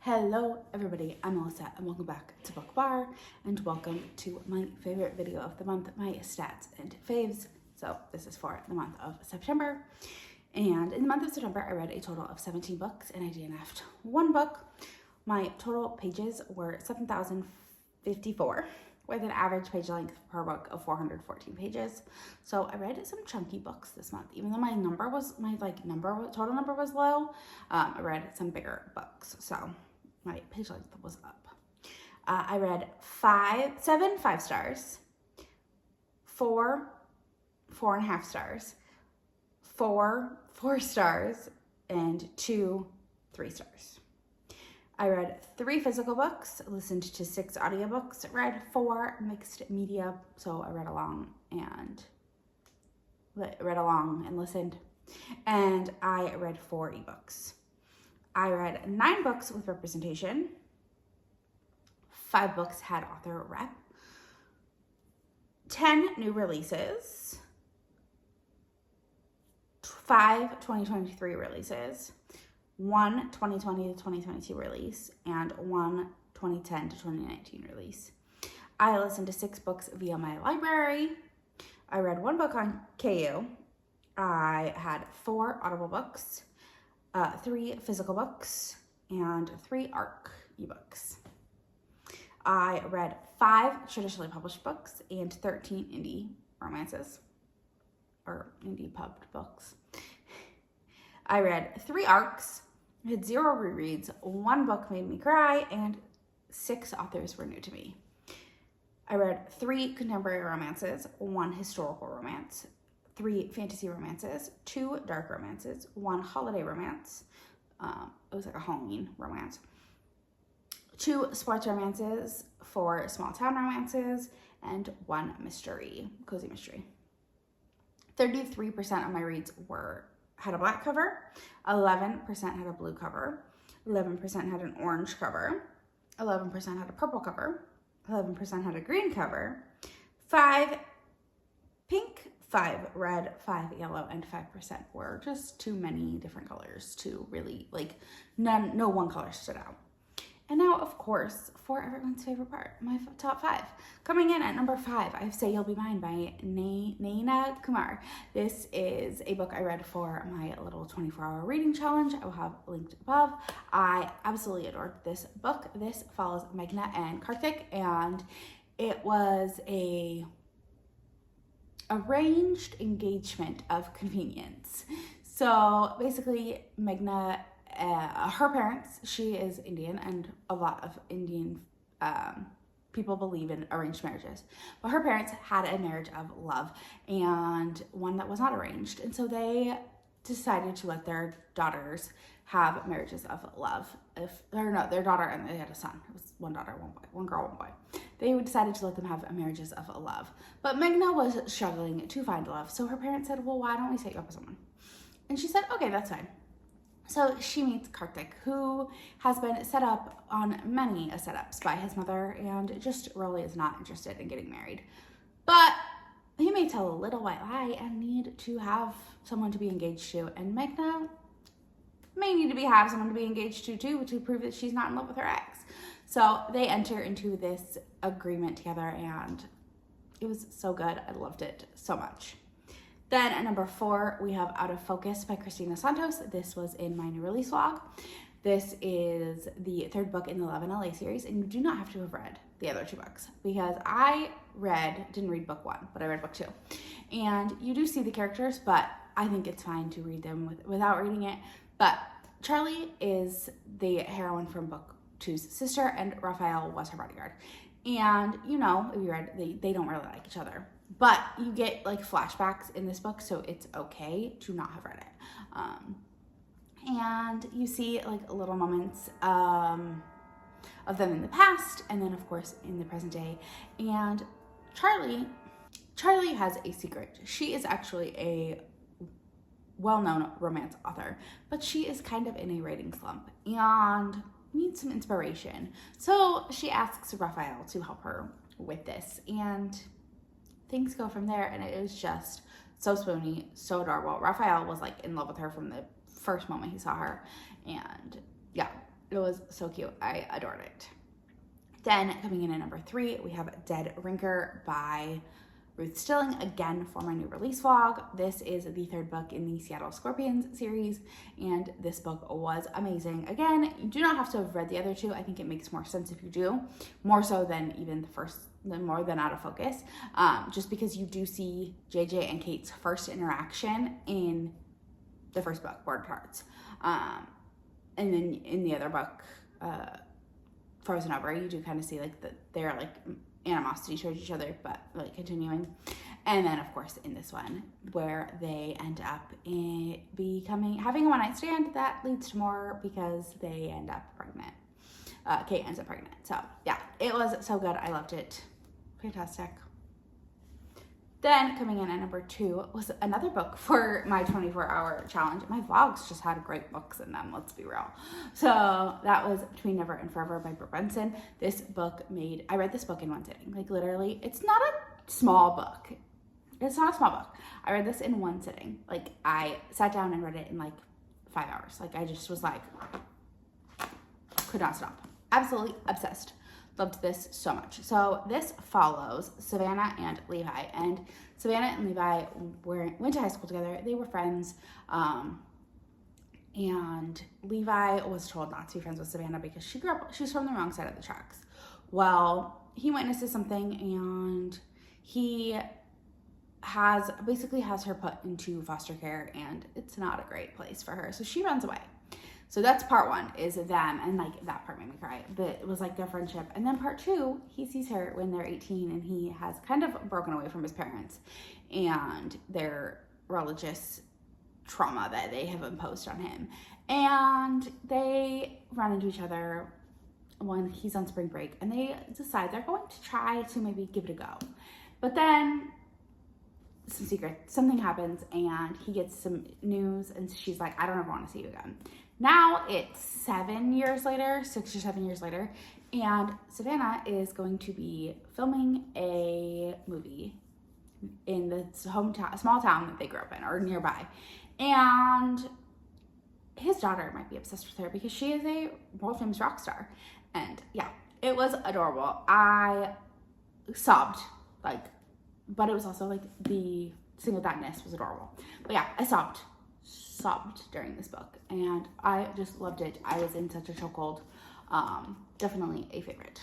Hello everybody, I'm Elsie and welcome back to Book Bar and welcome to my favorite video of the month, my stats and faves. So this is for the month of September, and in the month of September I read a total of 17 books and I DNF'd one book. My total pages were 7,054 with an average page length per book of 414 pages. So I read some chunky books this month, even though my total number was low. I read some bigger books, so my page length was up. I read seven 5 stars, 4 4.5 stars, 4 stars, and 2 3 stars. I read 3 physical books, listened to 6 audiobooks, read 4 mixed media, so I read along and listened, and I read 4 ebooks. I read 9 books with representation, 5 books had author rep, 10 new releases, 5 2023 releases, 1 2020 to 2022 release, and 1 2010 to 2019 release. I listened to 6 books via my library. I read 1 book on KU. I had 4 Audible books, 3 physical books, and 3 ARC ebooks. I read 5 traditionally published books and 13 indie romances, or indie pubbed books. I read 3 ARCs, had 0 rereads, 1 book made me cry, and 6 authors were new to me. I read 3 contemporary romances, 1 historical romance, 3 fantasy romances, 2 dark romances, 1 holiday romance, it was like a Halloween romance, 2 sports romances, 4 small town romances, and 1 cozy mystery. 33% of my reads had a black cover, 11% had a blue cover, 11% had an orange cover, 11% had a purple cover, 11% had a green cover, 5 pink, 5 red, 5 yellow, and 5% were just too many different colors to really, no one color stood out. And now, of course, for everyone's favorite part, my top 5. Coming in at number 5, I Say You'll Be Mine by Naina, Kumar. This is a book I read for my little 24-hour reading challenge. I will have linked above. I absolutely adored this book. This follows Meghna and Karthik, and it was a arranged engagement of convenience. So basically, Meghna, her parents, she is Indian, and a lot of Indian people believe in arranged marriages, but her parents had a marriage of love and one that was not arranged, and so they decided to let their daughters have marriages of love. Their daughter, and they had a son. It was 1 daughter, 1 boy, 1 girl, 1 boy. They decided to let them have marriages of love, but Meghna was struggling to find love, so her parents said, well, why don't we set you up with someone? And she said, okay, that's fine. So she meets Karthik, who has been set up on many setups by his mother and just really is not interested in getting married. But he may tell a little white lie and need to have someone to be engaged to, and Meghna may need to have someone to be engaged to too, to prove that she's not in love with her ex. So they enter into this agreement together, and it was so good. I loved it so much. Then at number 4, we have Out of Focus by Cristina Santos. This was in my new release vlog. This is the 3rd book in the Love in LA series, and you do not have to have read the other 2 books, because I didn't read book 1, but I read book 2. And you do see the characters, but I think it's fine to read them without reading it. But Charlie is the heroine from book 2's sister, and Raphael was her bodyguard. And if you read, they don't really like each other. But you get flashbacks in this book, so it's okay to not have read it. And you see little moments of them in the past, and then of course in the present day. And Charlie has a secret. She is actually a well-known romance author, but she is kind of in a writing slump and needs some inspiration. So she asks Raphael to help her with this, and things go from there, and it was just so spoony, so adorable. Raphael was in love with her from the first moment he saw her, and yeah, It was so cute. I adored it. Then coming in at number 3, we have Dead Rinker by Ruth Stilling, again for my new release vlog. This is the 3rd book in the Seattle Scorpions series, and this book was amazing. Again, you do not have to have read the other 2. I think it makes more sense if you do, more so than even the first, more than Out of Focus, just because you do see JJ and Kate's first interaction in the first book, Border Hearts, and then in the other book, Frozen Over, you do kind of see like they're like animosity towards each other, but like continuing. And then of course in this one where they end up having a one-night stand that leads to more because they end up pregnant. Kate ends up pregnant. So yeah, it was so good. I loved it. Fantastic. Then coming in at number 2 was another book for my 24-hour challenge. My vlogs just had great books in them, let's be real. So that was Between Never and Forever by Brit Benson. This book I read this book in one sitting. Like literally, it's not a small book. It's not a small book. I read this in one sitting. Like I sat down and read it in like 5 hours. Like I just was like, could not stop. Absolutely obsessed. Loved this so much. So this follows Savannah and Levi, and Savannah and Levi went to high school together. They were friends, and Levi was told not to be friends with Savannah because she was from the wrong side of the tracks. Well, he witnesses something, and he basically has her put into foster care, and it's not a great place for her. So she runs away. So that's part 1, is them, and like that part made me cry. But it was like their friendship. And then part 2, he sees her when they're 18, and he has kind of broken away from his parents and their religious trauma that they have imposed on him. And they run into each other when he's on spring break, and they decide they're going to try to maybe give it a go. But then something happens, and he gets some news, and she's like, I don't ever want to see you again. Now it's 7 years later, 6 or 7 years later, and Savannah is going to be filming a movie in the small town that they grew up in, or nearby. And his daughter might be obsessed with her because she is a world famous rock star. And yeah, it was adorable. I sobbed, but it was also like the single dadness was adorable. But yeah, I sobbed during this book, and I just loved it. I was in such a chokehold. Definitely a favorite.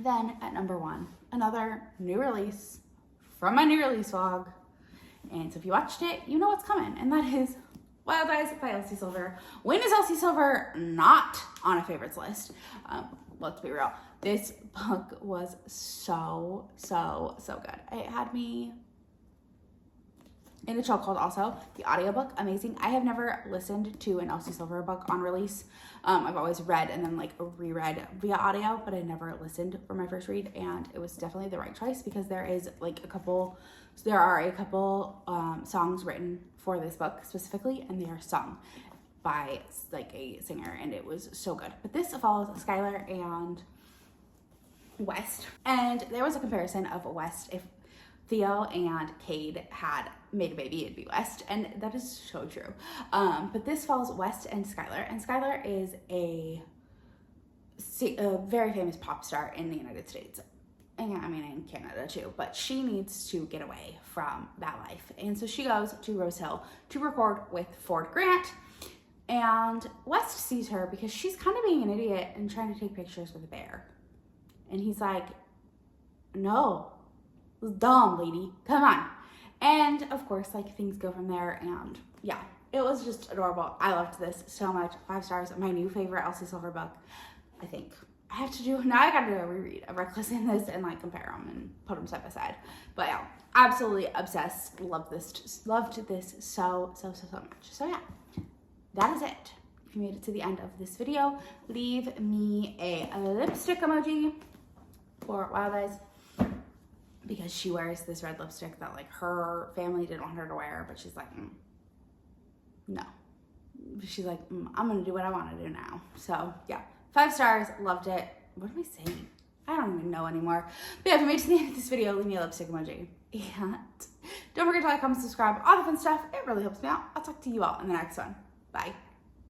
Then at number 1, another new release from my new release vlog. And so if you watched it, you know what's coming, and that is Wild Eyes by Elsie Silver. When is Elsie Silver not on a favorites list? Let's be real. This book was so good. It had me in the chokehold. Also, the audiobook, amazing. I have never listened to an Elsie Silver book on release. I've always read and then like reread via audio, but I never listened for my first read, and it was definitely the right choice because there are a couple songs written for this book specifically, and they are sung by like a singer, and it was so good. But this follows Skylar and West, and there was a comparison of West. If Theo and Cade had made a baby, it'd be West, and that is so true. But this follows West and Skylar is a very famous pop star in the United States. And I mean, in Canada too, but she needs to get away from that life. And so she goes to Rose Hill to record with Ford Grant, and West sees her because she's kind of being an idiot and trying to take pictures with a bear. And he's like, no, dumb lady, come on. And of course, like, things go from there, and yeah, it was just adorable. I loved this so much. 5 stars. My new favorite Elsie Silver book. I think I have to do, now I gotta do a reread of Reckless in this and like compare them and put them side by side. But yeah, absolutely obsessed. Loved this so much. So yeah, that is it. If you made it to the end of this video, leave me a lipstick emoji for Wild Eyes, because she wears this red lipstick that like her family didn't want her to wear, but she's like, no. She's like, I'm gonna do what I want to do now. So yeah, 5 stars, loved it. What am I saying? I don't even know anymore. But yeah, if you made it to the end of this video, leave me a lipstick emoji. And don't forget to like, comment, subscribe, all the fun stuff. It really helps me out. I'll talk to you all in the next one. Bye.